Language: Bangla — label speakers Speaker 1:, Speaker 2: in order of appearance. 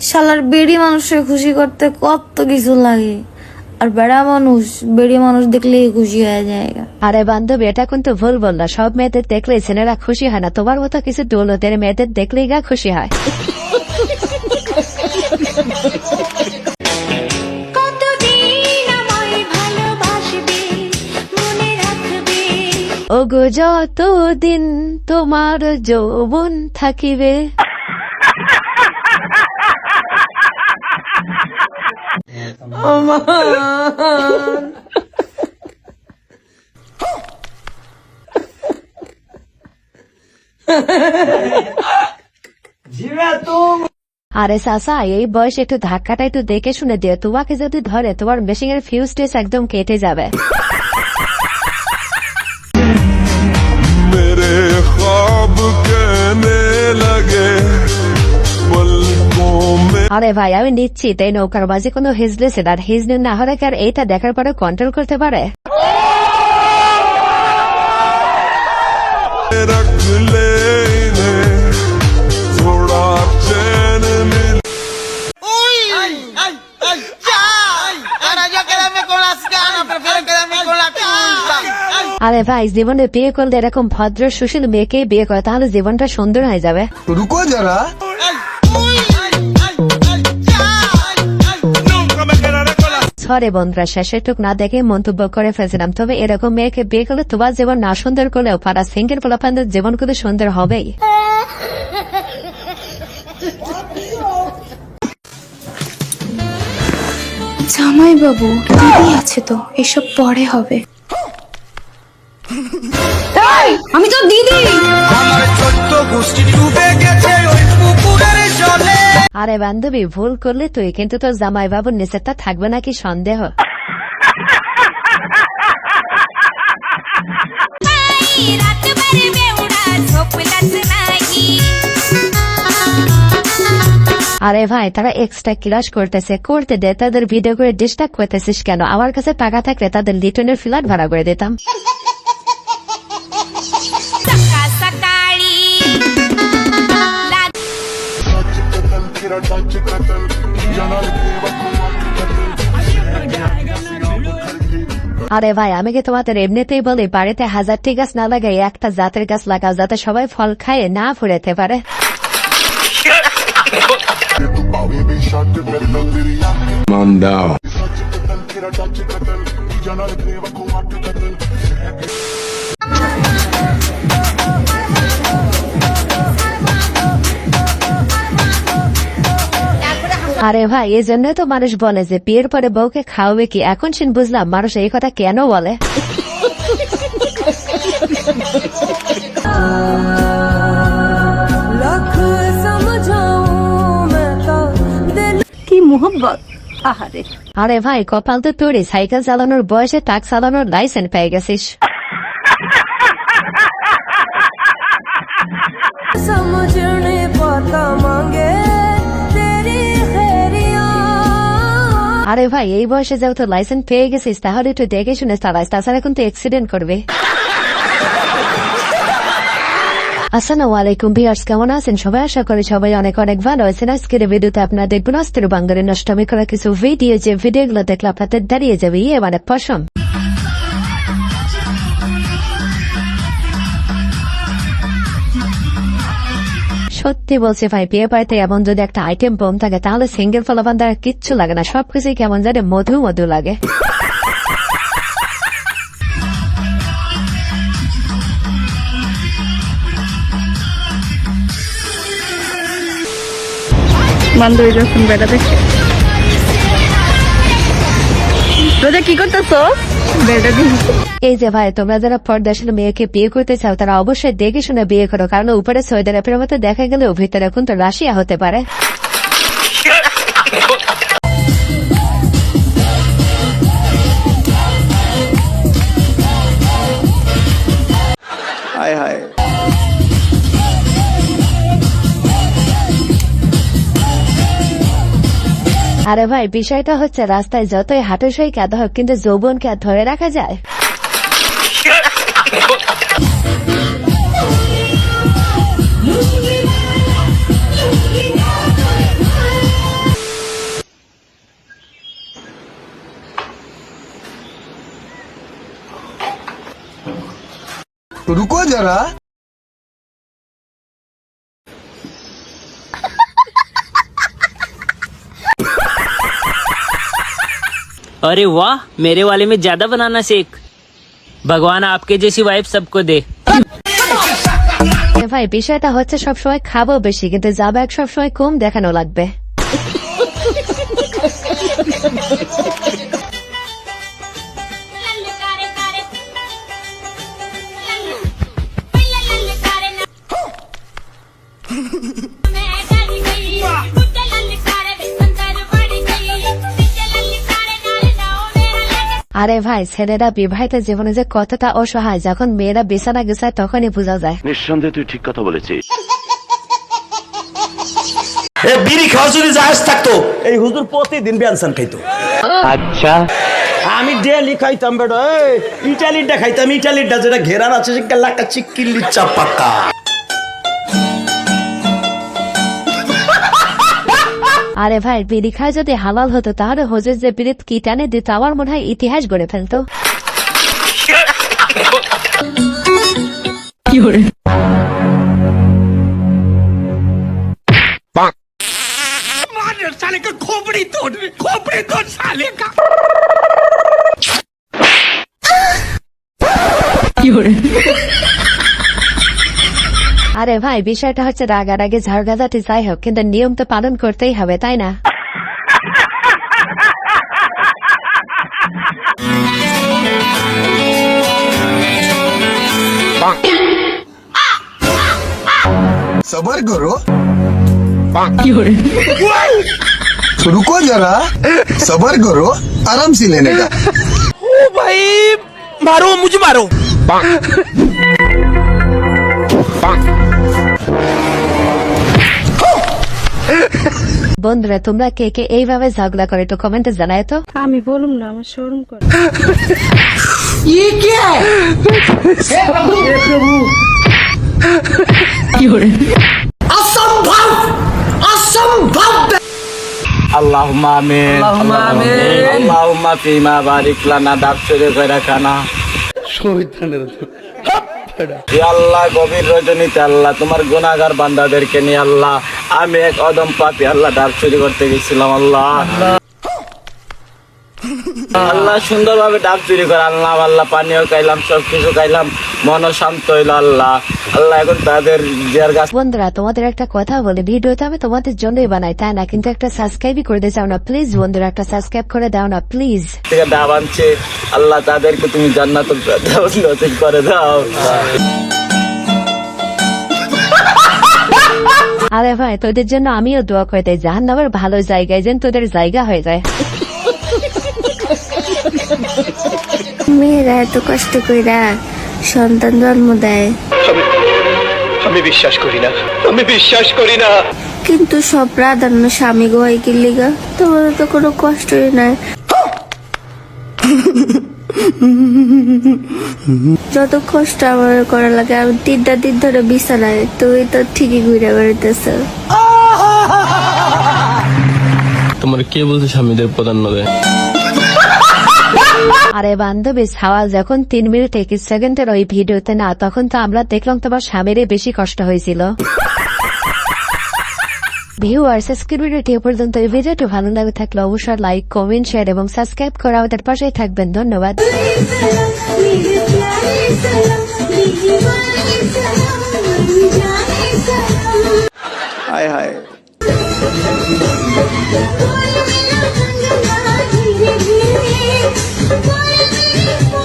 Speaker 1: শালার বেড়ি মানুষকে খুশি করতে কত কিছু লাগে, আর বেড়ি মানুষ দেখলেই খুশি হয়ে যায়।
Speaker 2: আরে বান্ধবী, এটা কিন্তু ভুল বললা। সব মেয়েদের দেখলে ছেলেরা খুশি হয় না। তোমার মতো কিছু দৌলতের মেয়েদের দেখলেই গা খুশি হয়। ওগো যতদিন তোমার যৌবন থাকিবে। আরে চাচা, এই বয়সে একটু ধাক্কাটা একটু দেখে শুনে দিও। তোমাকে যদি ধরে তোমার মেশিং এর ফিউজটেস একদম কেটে যাবে। আরে ভাই, আমি নিচ্ছি তাই নৌকার মাঝে কোনো হিজলেছে আর হিজলে না হলে আর এইটা দেখার পরে কন্ট্রোল করতে পারে। আরে ভাই, জীবনে বিয়ে করলে এরকম ভদ্র সুশীল মেয়েকে বিয়ে করে, তাহলে জীবনটা সুন্দর হয়ে যাবে।
Speaker 3: রুকো যারা।
Speaker 2: সরি বন্ধুরা, শেষের না দেখে মন্তব্য করে ফেলছিলাম। তবে এরকম মেয়েকে বিয়ে করলে তোমার জীবন না সুন্দর করলেও পাড়া সিঙ্গেল পোলাপানদের জীবন কিন্তু সুন্দর হবেই।
Speaker 4: জামাই বাবু, দিদি আছে তো, এসব পরে হবে। আমি তো দিদি।
Speaker 2: আরে বান্ধবী, ভুল করলে তুই, কিন্তু তোর জামাই বাবুর নিচেরটা থাকবে নাকি সন্দেহ। আরে ভাই, তারা এক্সট্রা ক্লাস করতেছে, করতে দে, তাদের ভিডিও করে ডিস্টার্ব করতেছিস কেন? আমার কাছে টাকা থাকলে তাদের লিটনের ফ্ল্যাট ভাড়া করে দিতাম। আরে ভাই, আমি কি তোমাদের এমনিতেই বলি বাড়িতে 1000টি গাছ না লাগাই একটা জাতের গাছ লাগাও, যাতে সবাই ফল খায় না ফুরাতে পারে। আরে ভাই, এই জন্যই তো মানুষ বলে যে বিয়ের পরে বউকে খাওয়াবে কি। এখন শুন বুঝলাম মানুষ এই কথা কেন বলে।
Speaker 4: কি মোহব্বত। আহারে।
Speaker 2: আরে ভাই, কপাল তো তোরই, সাইকেল চালানোর বয়সে ট্রাক চালানোর লাইসেন্স পেয়ে গেছিস। আরে ভাই, এই বয়সে যেহেতু লাইসেন্স পেয়ে গেছিস, তাহলে একটু দেখে শুনে চালাইস, তাছাড়া কিন্তু অ্যাক্সিডেন্ট করবে। আসসালামু আলাইকুম ভিউয়ার্স, কেমন আছেন সবাই? আশা করি সবাই অনেক অনেক ভালো আছেন। আজকের ভিডিওতে আপনারা দেখবেন অস্থির বাঙালির নষ্টমী করা কিছু ভিডিও, যে ভিডিওগুলো দেখলে আপনাদের দাঁড়িয়ে যাবে ইয়ে মানে পশম। সত্যি বলছি ভাই, বিয়ে বাড়িতে এমন যদি একটা আইটেম বম থাকে, তাহলে সিঙ্গেল ফলাবান দ্বারা কিচ্ছু লাগে না, সবকিছুই কেমন জানে মধু মধু লাগে।
Speaker 4: বান্ধবী যখন বেড়া দেখে রোজা কি করতেছো?
Speaker 2: এই যে ভাই, তোমরা যারা পর্দাশীল মেয়েকে বিয়ে করতে চাও, তারা অবশ্যই দেখে শুনে বিয়ে করো, কারণ উপরে সৌদি আরবের মতো দেখা গেলেও ভিতরে এখন তো রাশিয়া হতে পারে।
Speaker 3: হায় হায়।
Speaker 2: আরে ভাই, বিষয়টা হচ্ছে রাস্তায় যতই হাঁটুসই কাঁদা হোক, কিন্তু যৌবনকে আর ধরে রাখা যায়?
Speaker 3: रुको जरा।
Speaker 5: अरे वाह, मेरे वाले में ज्यादा बनाना सीख। भगवान आपके जैसी वाइफ सबको दे।
Speaker 2: ভাই বিষয়টা হচ্ছে সবসময় খাবো বেশি কিন্তু যাবে এক সবসময় কম দেখানো লাগবে। আরে ভাই ছেলেরা বিবাহিত জীবনে যে কতটা অসহায় যখন মেয়েরা বিছানা গুছায় তখনই বোঝা যায়।
Speaker 6: নিঃসন্দেহে তুই ঠিক কথা বলেছিস।
Speaker 7: বিড়ি খাওয়া যদি জাহাজ থাকতো এই হুজুর প্রতিদিন ব্যঞ্জন খাইতো।
Speaker 6: আচ্ছা,
Speaker 7: আমি ডেলি খাইতাম বেটা। ইটালিটা খাইতাম, ইটালিটা যেটা ঘেরান আছে সে লাকা চিক্কিলি চাপাকা।
Speaker 2: আরে ভাই বিড়ি খায় যদি হালাল হতো তাহলে হুজুর যে বিড়িত কি টানে দিত আমার মনে হয় ইতিহাস গড়ে ফেলতো। আরে ভাই বিষয়টা হচ্ছে রাগারাগি ঝাড়গাঝাটি যাই হোক কিন্তু নিয়ম তো পালন করতেই হবে তাই না?
Speaker 3: सबर करो। रुको जरा, सबर करो, आराम से लेने का।
Speaker 7: ओ भाई मारो, मुझे मारो।
Speaker 2: বন্ধুরা তোমরা কে কে এইভাবে ঝগড়া করে একটু কমেন্টে জানায় তো।
Speaker 8: আমি বলুম না, আমার শরম করে।
Speaker 7: আল্লাহুম্মা আমিন, আল্লাহুম্মা ফিমা বারিক লানা, দাবচুরে কইরা খানা। হে আল্লাহ, গভীর রজনীতে আল্লাহ তোমার গুনাহগার বান্দাদেরকে নিয়ে আল্লাহ, আমি এক অদম পাপী আল্লাহ ডাব চুরি করতে গেছিলাম আল্লাহ। আল্লাহ সুন্দরভাবে ডাব চুরি করে আল্লাহ, আল্লাহ পানিও খাইলাম, সবকিছু খাইলাম, মনও শান্ত হইল আল্লাহ। আল্লাহ এখন তাদের যার কাছে।
Speaker 2: বন্ধুরা তোমাদের একটা কথা বলে, ভিডিওটা আমি তোমাদের জন্যই বানাই তাই না, কিন্তু একটা সাবস্ক্রাইবই করে দিতে চাও না প্লিজ। বন্ধুরা একটা সাবস্ক্রাইব করে দাও না প্লিজ।
Speaker 7: থেকে ডাব আনছে আল্লাহ, তাদেরকে তুমি জান্নাতুল ফেরদাউস নসিব করে দাও।
Speaker 2: আরে ভাই তোদের জন্য আমিও দোয়া করে দেয় জাহান্নামের ভালো জায়গায় যেন তোদের জায়গা হয়ে যায়।
Speaker 1: মেয়েরা এত কষ্ট কইরা সন্তান জন্ম দেয়,
Speaker 6: আমি বিশ্বাস করি না, আমি বিশ্বাস করি না।
Speaker 1: কিন্তু সব প্রাধান্য স্বামী গোয়াই কিল্লিগা, তোমাদের তো কোনো কষ্টই নাই। যত কষ্ট আমার করা লাগে, আমি 3টা দিন ধরে বিছানায়, তুমি তো ঠিকই ঘুরে বেড়াইতেছ।
Speaker 9: তোমার কে বলছে স্বামীদের প্রাধান্য দেয়?
Speaker 2: আরে বান্ধবী ছাওয়াল যখন 3 মিনিট 21 সেকেন্ডের ওই ভিডিওতে না, তখন তো আমরা দেখলাম তোমার স্বামীরই বেশি কষ্ট হয়েছিল। ভিউয়ার্স আজকের ভিডিওটি এ পর্যন্ত। এই ভিডিওটি ভালো লাগে থাকলে অবশ্যই লাইক, কমেন্ট, শেয়ার এবং সাবস্ক্রাইব করে আমাদের পাশেই থাকবেন। ধন্যবাদ।
Speaker 3: हाय हाय।